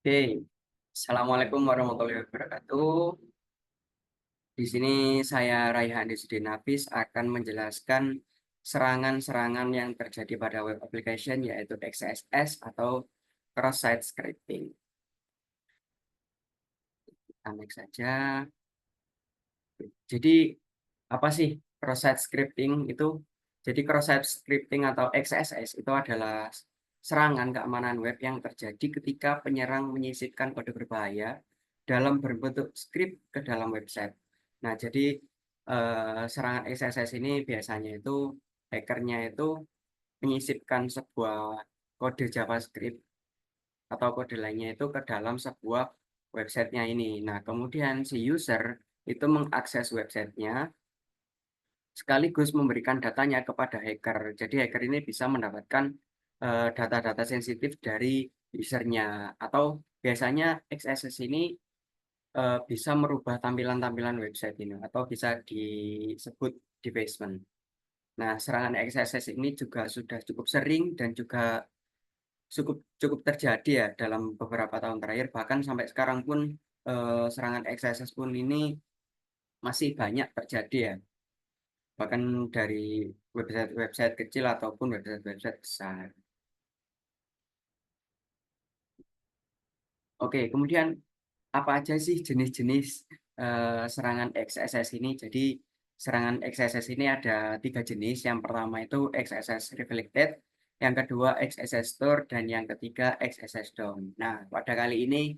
Oke, Assalamualaikum warahmatullahi wabarakatuh. Di sini saya Raihan Disudin Nafis akan menjelaskan serangan-serangan yang terjadi pada web application yaitu XSS atau cross-site scripting. Kita next saja. Jadi apa sih cross-site scripting itu? Jadi cross-site scripting atau XSS itu adalah serangan keamanan web yang terjadi ketika penyerang menyisipkan kode berbahaya dalam berbentuk script ke dalam website. Nah, jadi serangan XSS ini biasanya itu hackernya itu menyisipkan sebuah kode JavaScript atau kode lainnya itu ke dalam sebuah websitenya ini. Nah, kemudian si user itu mengakses websitenya sekaligus memberikan datanya kepada hacker. Jadi hacker ini bisa mendapatkan data-data sensitif dari usernya atau biasanya XSS ini bisa merubah tampilan-tampilan website ini atau bisa disebut defacement. Nah, serangan XSS ini juga sudah cukup sering dan juga cukup cukup terjadi ya dalam beberapa tahun terakhir. Bahkan sampai sekarang pun serangan XSS pun ini masih banyak terjadi ya. Bahkan dari website-website kecil ataupun website-website besar. Oke, kemudian apa aja sih jenis-jenis serangan XSS ini? Jadi serangan XSS ini ada tiga jenis. Yang pertama itu XSS reflected, yang kedua XSS store, dan yang ketiga XSS down. Nah, pada kali ini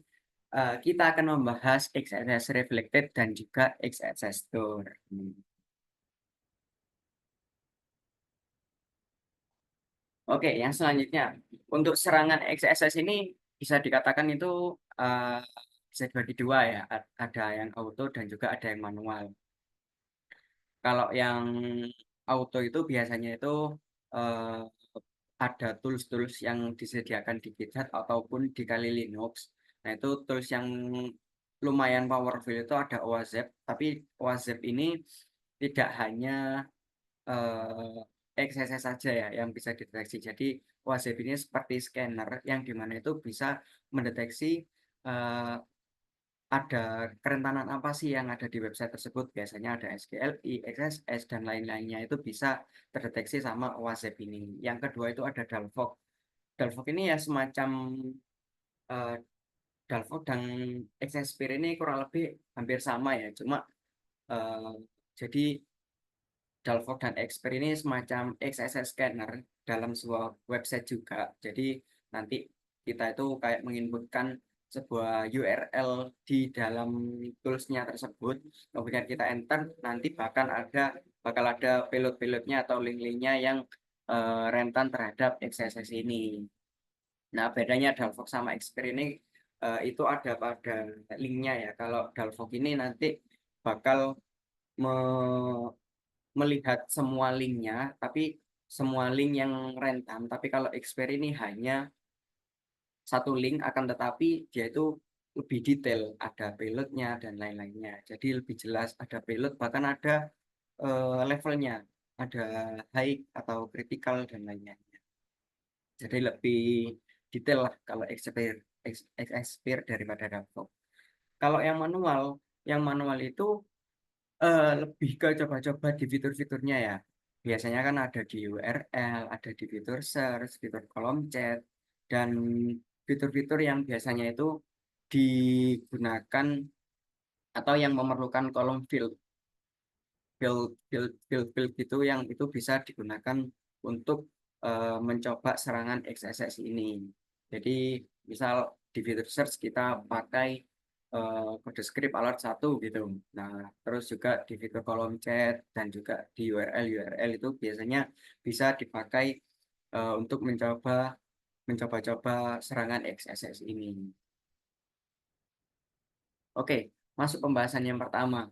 kita akan membahas XSS reflected dan juga XSS store. Oke, yang selanjutnya untuk serangan XSS ini bisa dikatakan itu eh, bisa dibagi dua ya, ada yang auto dan juga ada yang manual. Kalau yang auto itu biasanya itu eh, ada tools-tools yang disediakan di GitHub ataupun di Kali Linux. Nah, itu tools yang lumayan powerful itu ada OWASP, tapi OWASP ini tidak hanya XSS saja ya yang bisa dideteksi. Jadi WhatsApp ini seperti scanner yang dimana itu bisa mendeteksi eh, ada kerentanan apa sih yang ada di website tersebut. Biasanya ada SQLi, XSS, dan lain-lainnya itu bisa terdeteksi sama WhatsApp ini. Yang kedua itu ada Dalvok. Dalvok ini ya semacam eh, Dalvok dan XSPIR ini kurang lebih hampir sama ya. Cuma eh, jadi Dalvok dan Expert ini semacam XSS scanner dalam sebuah website juga. Jadi nanti kita itu kayak menginputkan sebuah URL di dalam toolsnya tersebut. Kemudian kita enter, nanti bakal ada payload-payloadnya atau link-linknya yang rentan terhadap XSS ini. Nah, bedanya Dalvok sama Expert ini itu ada pada linknya ya. Kalau Dalvok ini nanti bakal melihat semua linknya, tapi semua link yang rentan. Tapi kalau Xperia ini hanya satu link, akan tetapi dia itu lebih detail, ada payloadnya dan lain-lainnya. Jadi lebih jelas, ada payload, bahkan ada levelnya, ada high atau critical dan lainnya. Jadi lebih detail lah kalau Xperia daripada Davok. Kalau yang manual itu lebih ke coba-coba di fitur-fiturnya ya. Biasanya kan ada di URL, ada di fitur search, fitur kolom chat, dan fitur-fitur yang biasanya itu digunakan atau yang memerlukan kolom field gitu yang itu bisa digunakan untuk mencoba serangan XSS ini. Jadi misal di fitur search kita pakai kode script alert satu gitu. Nah, terus juga di fitur kolom chat dan juga di URL itu biasanya bisa dipakai untuk mencoba-coba serangan XSS ini. Oke, masuk pembahasan yang pertama.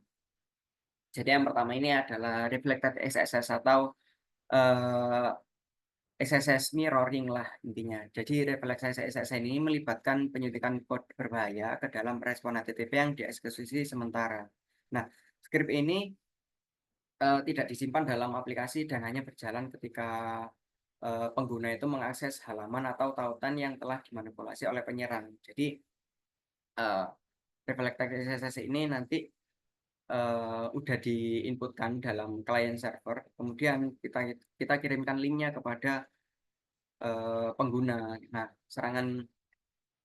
Jadi yang pertama ini adalah reflected XSS atau eh, XSS mirroring lah intinya. Jadi refleksi XSS ini melibatkan penyuntikan kode berbahaya ke dalam respon HTTP yang dieksekusi sementara. Nah, script ini tidak disimpan dalam aplikasi dan hanya berjalan ketika pengguna itu mengakses halaman atau tautan yang telah dimanipulasi oleh penyerang. Jadi uh, reflected XSS ini nanti udah diinputkan dalam client server, kemudian kita kirimkan linknya kepada pengguna. Nah, serangan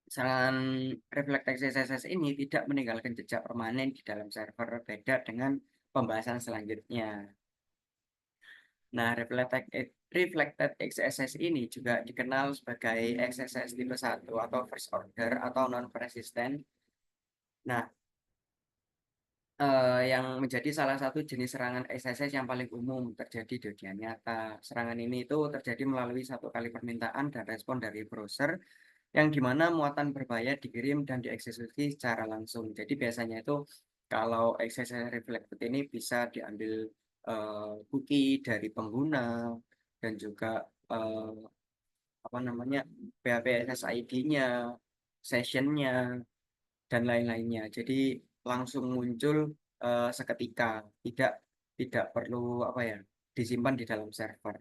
serangan reflected XSS ini tidak meninggalkan jejak permanen di dalam server, beda dengan pembahasan selanjutnya. Nah, reflected XSS ini juga dikenal sebagai XSS tipe 1 atau first order atau non persistent. Nah, yang menjadi salah satu jenis serangan XSS yang paling umum terjadi di dunia nyata. Serangan ini itu terjadi melalui satu kali permintaan dan respon dari browser yang dimana muatan berbahaya dikirim dan dieksekusi secara langsung. Jadi biasanya itu kalau XSS reflected ini bisa diambil cookie dari pengguna dan juga eh, apa namanya PHP ID-nya, sessionnya dan lain-lainnya. Jadi langsung muncul seketika, tidak tidak perlu apa ya disimpan di dalam server.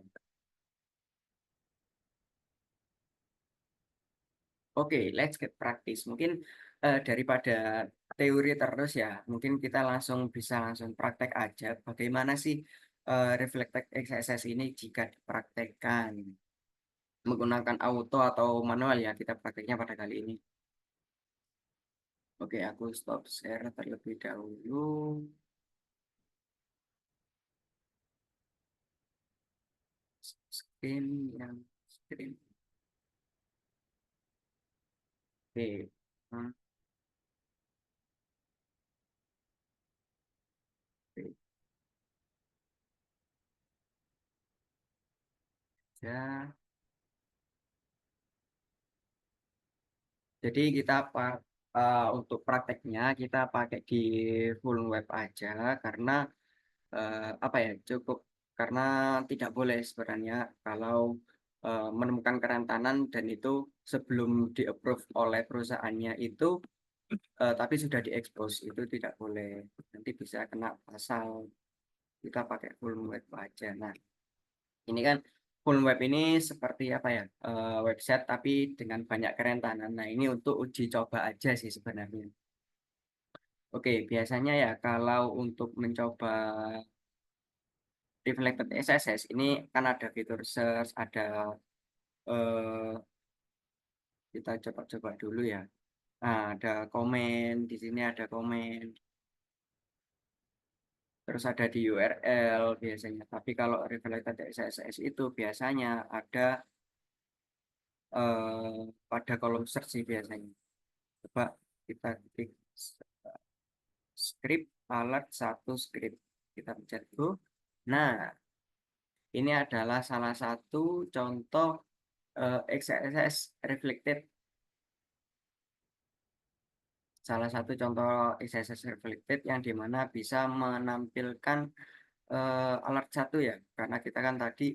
Oke, let's get practice. Mungkin daripada teori terus ya, mungkin kita langsung praktek aja. Bagaimana sih reflected XSS ini jika dipraktekkan menggunakan auto atau manual ya? Kita prakteknya pada kali ini. Oke, aku stop share terlebih dahulu. Screen. Oke, hmm, oke. Ya, jadi kita untuk prakteknya kita pakai di full web aja karena apa ya cukup karena tidak boleh sebenarnya kalau menemukan kerentanan dan itu sebelum di-approve oleh perusahaannya itu tapi sudah diekspos itu tidak boleh, nanti bisa kena pasal. Kita pakai full web aja. Nah, ini kan full web ini seperti apa ya website tapi dengan banyak kerentanan. Nah, ini untuk uji coba aja sih sebenarnya. Oke, biasanya ya kalau untuk mencoba reflected SSS ini kan ada fitur search, ada eh, kita coba-coba dulu ya. Nah, ada komen, di sini ada komen, terus ada di URL biasanya. Tapi kalau reflected SSS itu biasanya ada pada kolom search sih biasanya. Coba kita klik script alert satu script. Kita pencet go. Nah, ini adalah salah satu contoh XSS reflected. Salah satu contoh XSS reflected yang dimana bisa menampilkan alert satu ya. Karena kita kan tadi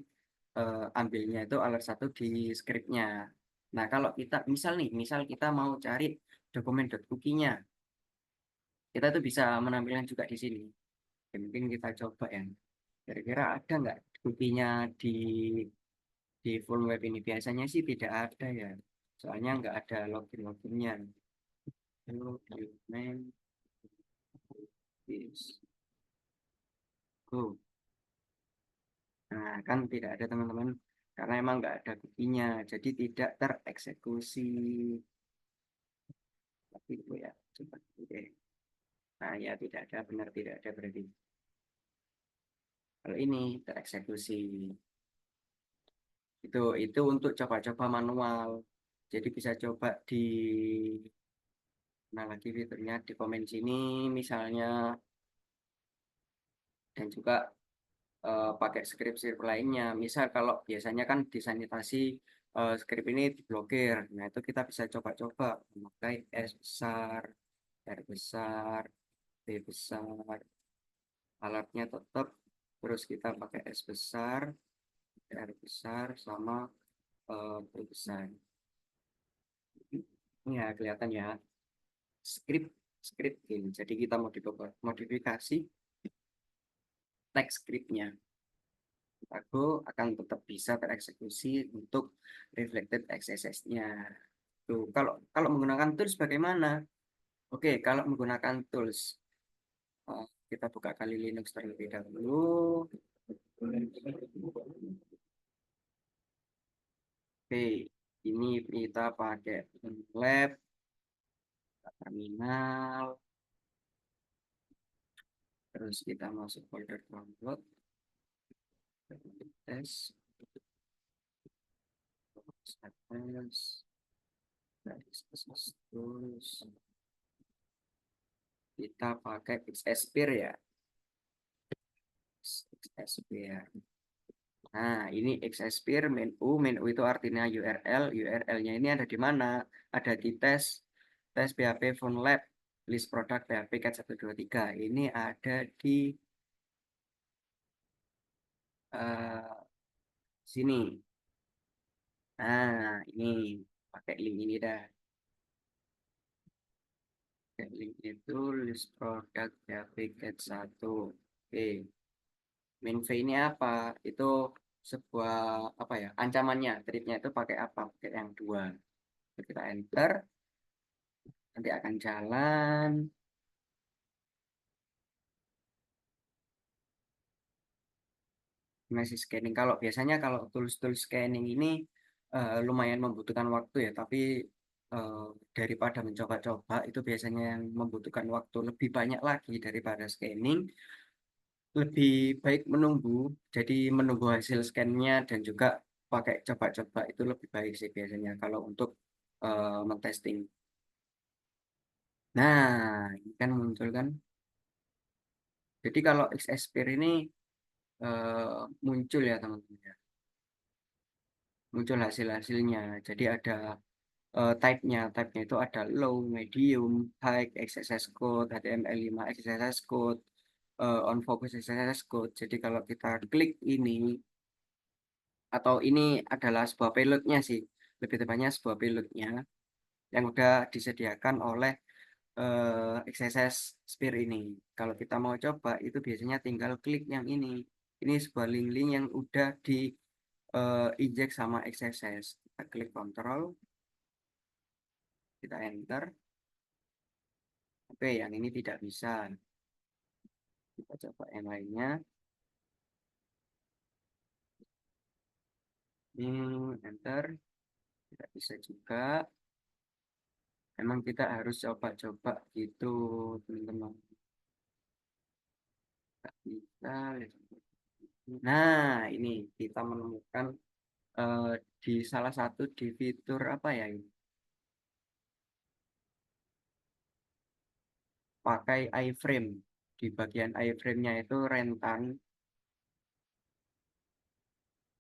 ambilnya itu alert satu di scriptnya. Nah, kalau kita misal kita mau cari dokumen cookie-nya, kita tuh bisa menampilkan juga di sini. Ya, mungkin kita coba ya. Kira-kira ada nggak buktinya di full web ini? Biasanya sih tidak ada ya. Soalnya nggak ada login-loginnya. Document is go. Nah, kan tidak ada teman-teman. Karena emang nggak ada buktinya. Jadi tidak tereksekusi. Tapi itu ya. Coba. Oke. Nah, ya tidak ada. Benar tidak ada berarti. Kalau ini tereksekusi. Itu untuk coba-coba manual. Jadi bisa coba di nah lagi fiturnya di komen sini misalnya dan juga pakai script-script lainnya. Misal kalau biasanya kan di sanitasi script ini diblokir. Nah, itu kita bisa coba-coba memakai S besar, R besar, B besar, alatnya tetap terus kita pakai S besar, R besar sama B besar. Ini ya kelihatan ya script scripting. Jadi kita mau modifikasi teks scriptnya. Aku akan tetap bisa tereksekusi untuk reflected XSS-nya. Tuh, kalau kalau menggunakan tools bagaimana? Oke, kalau menggunakan tools, kita buka Kali Linux terlebih dahulu. Oke, ini kita pakai lab, terminal, terus kita masuk folder download, tes, terus kita pakai Xsphere ya. Xsphere. Nah, ini Xsphere main U itu artinya URL, URL-nya ini ada di mana? Ada di tes PHP Phone Lab, list produk PHP cat 123. Ini ada di eh, sini. Nah, ini pakai link ini dah. Pakai link itu list produk PHP cat 1. Oke. Main V ini apa? Itu sebuah apa ya? Ancamannya, tripnya itu pakai apa? Pakai yang dua. Kita enter, nanti akan jalan. Masih scanning. Kalau biasanya kalau tools-tools scanning ini lumayan membutuhkan waktu ya, tapi eh, daripada mencoba-coba itu biasanya yang membutuhkan waktu lebih banyak lagi daripada scanning, lebih baik menunggu. Jadi menunggu hasil scan-nya dan juga pakai coba-coba itu lebih baik sih biasanya kalau untuk mentesting. Nah, ini kan muncul kan. Jadi kalau Xsphere ini muncul ya teman-teman ya, muncul hasil-hasilnya. Jadi ada type-nya itu ada low, medium, high, XSS code, HTML5, XSS code, on focus XSS code. Jadi kalau kita klik ini, atau ini adalah sebuah payloadnya sih, lebih tepatnya sebuah payloadnya yang udah disediakan oleh XSS Sphere ini. Kalau kita mau coba, itu biasanya tinggal klik yang ini. Ini sebuah link-link yang udah di injek sama XSS. Kita klik Ctrl, kita enter. Oke, yang ini tidak bisa. Kita coba yang lainnya. Enter. Tidak bisa juga. Memang kita harus coba-coba gitu, teman-teman. Tidak bisa. Nah, ini kita menemukan eh, di salah satu di fitur apa ya ini? Pakai iframe. Di bagian iframe-nya itu rentan.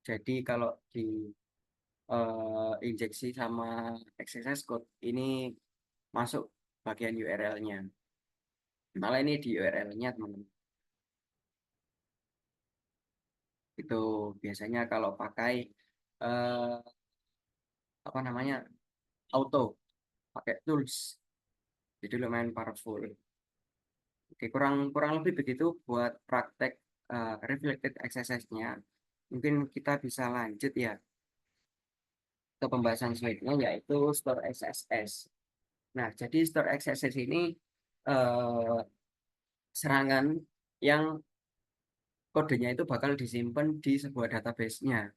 Jadi kalau di injeksi sama XSS code ini masuk bagian URL-nya. Malah ini di URL-nya teman-teman. Itu biasanya kalau pakai eh, apa namanya auto, pakai tools, jadi lumayan powerful. Oke, kurang kurang lebih begitu buat praktek reflected XSS-nya. Mungkin kita bisa lanjut ya ke pembahasan selanjutnya yaitu store XSS. Nah, jadi store XSS ini eh, serangan yang kodenya itu bakal disimpan di sebuah database-nya.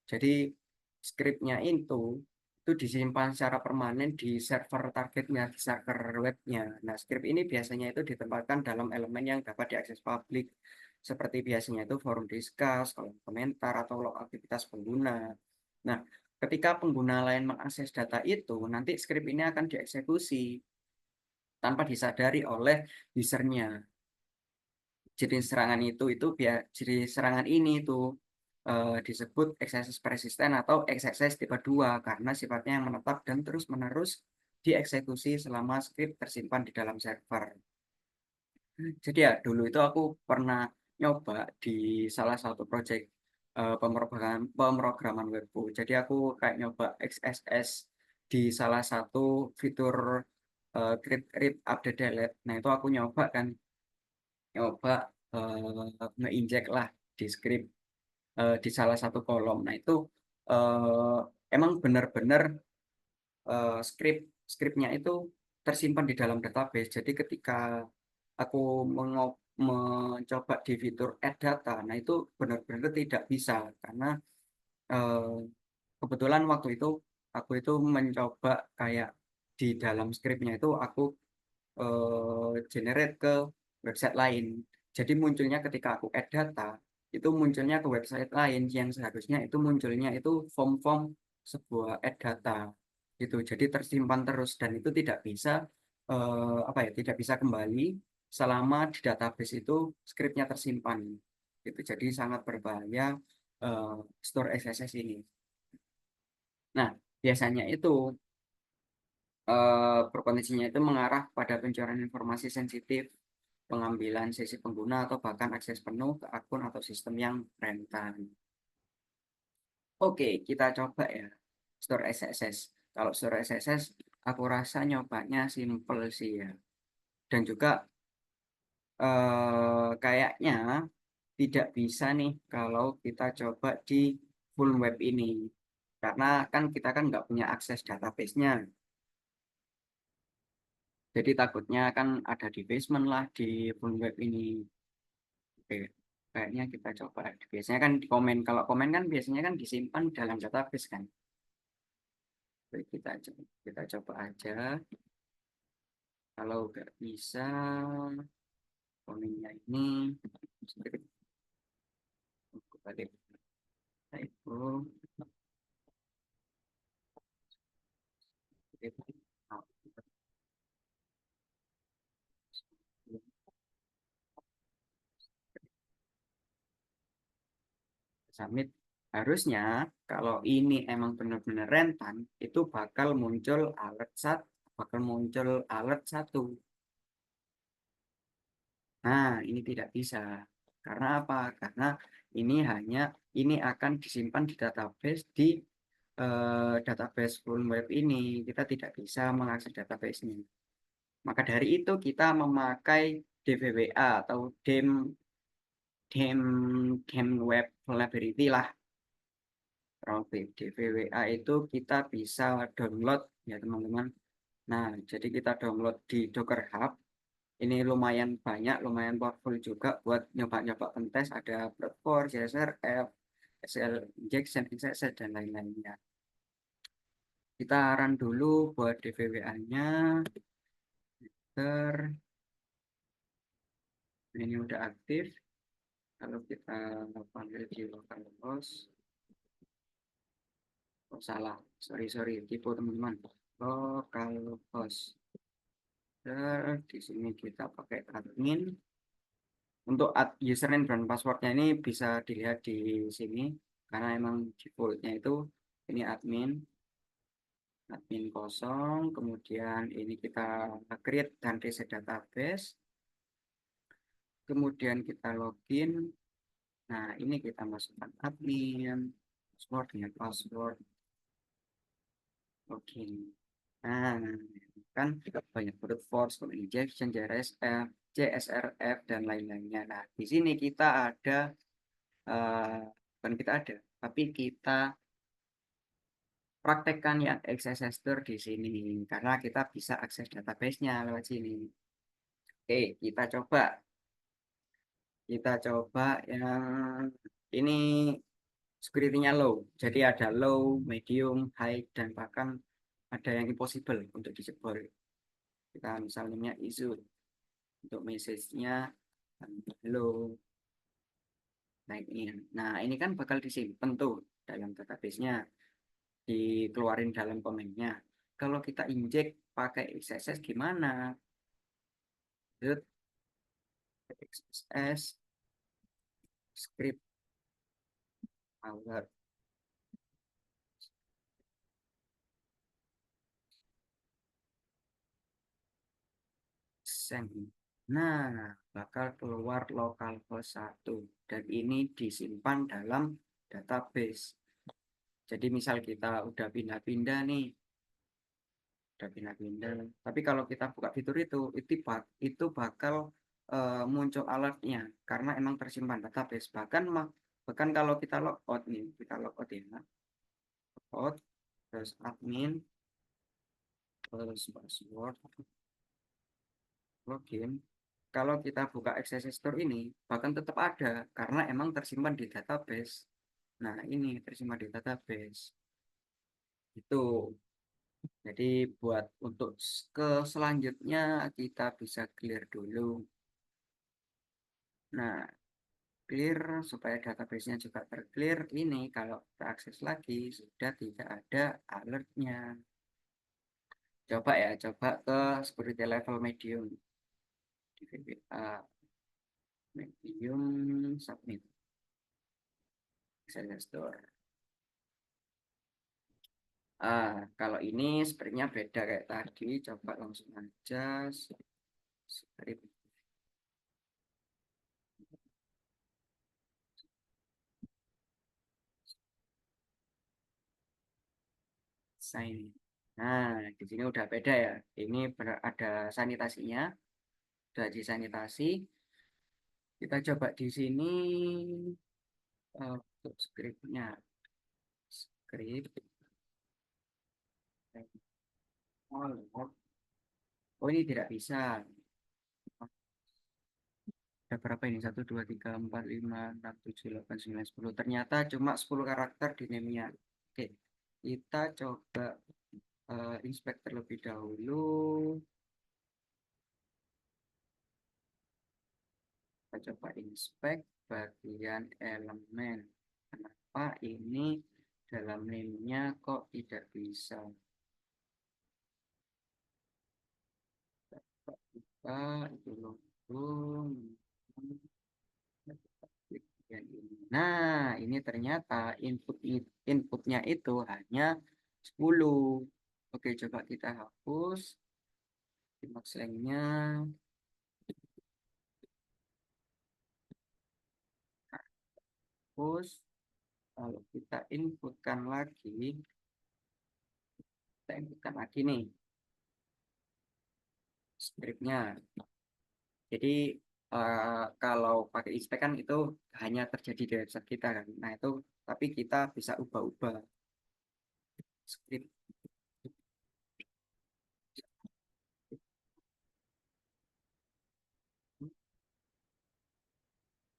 Jadi scriptnya itu disimpan secara permanen di server targetnya, di server webnya. Nah, script ini biasanya itu ditempatkan dalam elemen yang dapat diakses publik, seperti biasanya itu forum discuss, kolom komentar, atau log aktivitas pengguna. Nah, ketika pengguna lain mengakses data itu, nanti script ini akan dieksekusi tanpa disadari oleh usernya. Jadi serangan ini itu disebut XSS persisten atau XSS tipe 2 karena sifatnya yang menetap dan terus-menerus dieksekusi selama script tersimpan di dalam server. Jadi ya dulu itu aku pernah nyoba di salah satu project pemrograman webku. Jadi aku kayak nyoba XSS di salah satu fitur create read update delete. Nah itu aku nyoba kan, nyoba ngeinjek lah di script di salah satu kolom. Nah itu emang benar-benar skripnya itu tersimpan di dalam database. Jadi ketika aku mencoba di fitur add data, nah itu benar-benar tidak bisa karena eh, kebetulan waktu itu aku itu mencoba kayak di dalam skripnya itu aku generate ke website lain. Jadi munculnya ketika aku add data, itu munculnya ke website lain yang seharusnya itu munculnya itu form-form sebuah add data gitu. Jadi tersimpan terus dan itu tidak bisa apa ya, tidak bisa kembali selama di database itu skripnya tersimpan gitu. Jadi sangat berbahaya eh, store XSS ini. Nah, biasanya itu berpotensinya itu mengarah pada pencurian informasi sensitif, pengambilan sesi pengguna, atau bahkan akses penuh ke akun atau sistem yang rentan. Oke, kita coba ya store SSS. Kalau store SSS, aku rasa nyobanya simple sih ya. Dan juga kayaknya tidak bisa nih kalau kita coba di full web ini. Karena kan kita kan nggak punya akses database-nya. Jadi takutnya kan ada di basement lah di full web ini. Oke, kayaknya kita coba. Biasanya kan di komen. Kalau komen kan biasanya kan disimpan dalam database kan. Oke, kita coba aja. Kalau nggak bisa, komennya ini sedikit balik. Nah, itu submit. Harusnya kalau ini emang benar-benar rentan, itu bakal muncul alert satu. Nah, ini tidak bisa. Karena apa? Karena ini hanya ini akan disimpan di database database full web ini. Kita tidak bisa mengakses database ini. Maka dari itu kita memakai DVWA atau Dem Web Library lah. Profil DVWA itu kita bisa download ya teman-teman. Nah, jadi kita download di Docker Hub. Ini lumayan banyak, lumayan powerful juga buat nyoba-nyoba pentest. Ada Brute CSRF, SL Injection, XSS, dan lain-lainnya. Kita run dulu buat DVWA-nya. Ini udah aktif. Kalau kita panggil di localhost, oh salah, sorry, tipe teman-teman. Localhost. Di sini kita pakai admin. Untuk username dan passwordnya ini bisa dilihat di sini karena emang defaultnya itu ini admin kosong, kemudian ini kita create dan reset database, kemudian kita login. Nah, ini kita masukkan admin, password dengan password login. Nah, kan banyak brute force, injection, JSF, CSRF, dan lain-lainnya. Nah, di sini kita ada bukan kita ada, tapi kita praktekkan yang XSS Store di sini karena kita bisa akses database-nya lewat sini. Oke, kita coba yang ini security-nya low. Jadi ada low, medium, high, dan bahkan ada yang impossible untuk dijebol. Kita misalnya isu untuk message-nya low, naikin. Nah, ini kan bakal disimpan tuh dalam database-nya, dikeluarin dalam komennya. Kalau kita injek pakai XSS gimana? Root XSS script alert send. Nah, bakal keluar localhost 1 dan ini disimpan dalam database. Jadi misal kita udah pindah-pindah nih, udah pindah-pindah. Tapi kalau kita buka fitur itu bakal muncul alertnya karena emang tersimpan database. Bahkan kalau kita logout nih, kita logout ya, logout terus admin Terus password login. Kalau kita buka Access Store ini, bahkan tetap ada karena emang tersimpan di database. Nah, ini tersimpan di database. Itu. Jadi buat untuk ke selanjutnya kita bisa clear dulu. Nah, clear supaya database-nya juga terclear. Ini kalau kita akses lagi sudah tidak ada alertnya. Coba ya, coba ke security level medium di VPA medium submit Access Store. Kalau ini sepertinya beda kayak tadi. Coba langsung aja script sign. Nah, di sini udah beda ya. Ini ada sanitasinya, udah disanitasi. Kita coba di sini untuk scriptnya. Script. Oh, ini tidak bisa. Ada berapa ini? 1, 2, 3, 4, 5, 6, 7, 8, 9, 10. Ternyata cuma 10 karakter di name-nya. Oke, kita coba inspect terlebih dahulu. Kita coba inspect bagian elemen. Kenapa ini dalam name-nya kok tidak bisa? Buka itu logo. Bagian ini. Nah, ini ternyata inputnya itu hanya 10. Oke, coba kita hapus. Max nya hapus. Kalau kita inputkan lagi nih scriptnya. Jadi kalau pakai inspect kan itu hanya terjadi di website kita kan. Nah itu tapi kita bisa ubah-ubah script.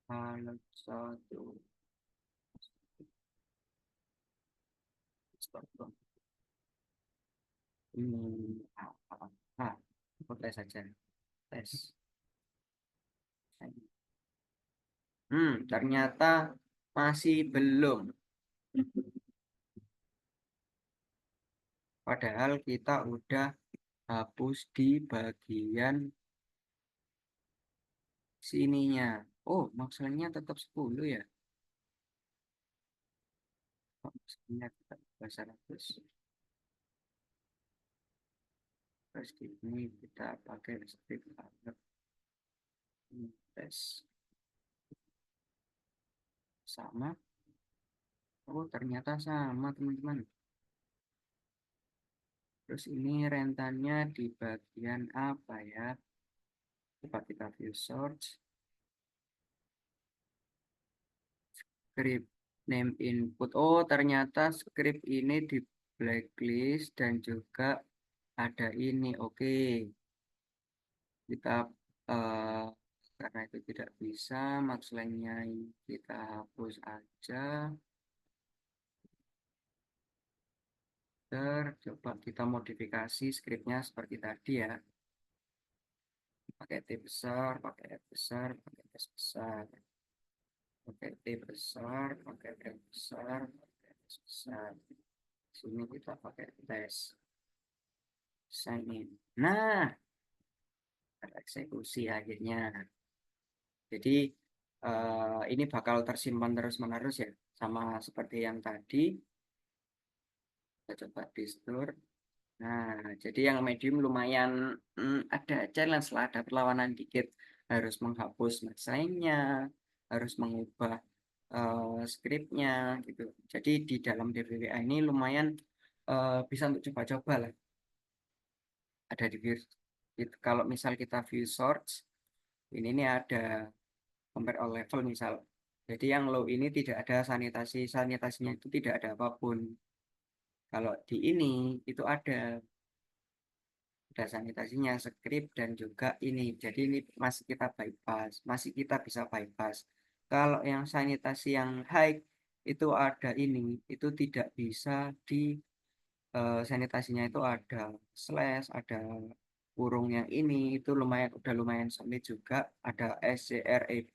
Kalau satu stop dong. Aku tes saja tes. Ternyata masih belum. Padahal kita udah hapus di bagian sininya. Oh, maksudnya tetap 10 ya. Oh, maksudnya tetap bahasa ratus. Terus ini kita pakai script alert tes sama. Oh, ternyata sama teman-teman. Terus ini rentannya di bagian apa ya? Coba kita view source. Script name input. Oh, ternyata script ini di blacklist dan juga ada ini. Oke, kita eh, karena itu tidak bisa, maksudnya kita hapus aja. Coba kita modifikasi scriptnya seperti tadi ya. Pakai T besar, pakai F besar, pakai S besar. Pakai T besar, pakai F besar, pakai S besar. Sini kita pakai tes. Sign in. Nah, tereksekusi akhirnya. Jadi ini bakal tersimpan terus-menerus ya. Sama seperti yang tadi. Kita coba di store. Nah, jadi yang medium lumayan ada challenge lah, ada perlawanan dikit. Harus menghapus lainnya, harus mengubah skripnya gitu. Jadi di dalam DWWA ini lumayan bisa untuk coba-coba lah. Ada di view, kalau misal kita view source, ini nih ada compare all level misal. Jadi yang low ini tidak ada sanitasinya itu tidak ada apapun. Kalau di ini itu ada. ada sanitasinya, script dan juga ini. Jadi ini masih kita bypass, masih kita bisa bypass. Kalau yang sanitasi yang high itu ada ini, itu tidak bisa di sanitasinya itu ada slash, ada kurung yang ini, itu lumayan udah lumayan sulit juga, ada SCRIPTI,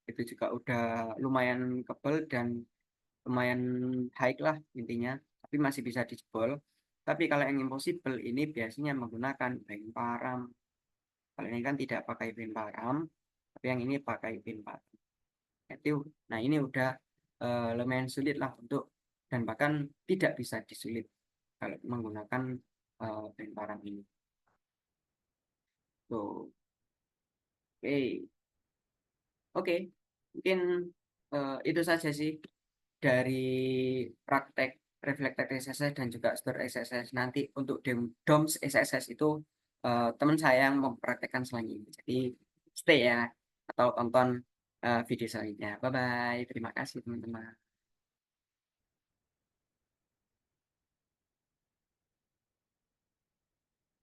itu juga udah lumayan kebal dan lumayan high lah intinya, tapi masih bisa dijebol. Tapi kalau yang impossible ini biasanya menggunakan pin param. Kalau ini kan tidak pakai pin param, tapi yang ini pakai pin param. Itu, nah ini udah lumayan sulit lah untuk dan bahkan tidak bisa disulit kalau menggunakan pin param ini. Tuh, oke, oke, mungkin itu saja sih dari praktek reflected SSS dan juga store SSS. Nanti untuk DOMS SSS itu teman saya yang mempraktekkan selanjutnya. Jadi stay ya atau tonton video selanjutnya. Bye bye. Terima kasih teman-teman.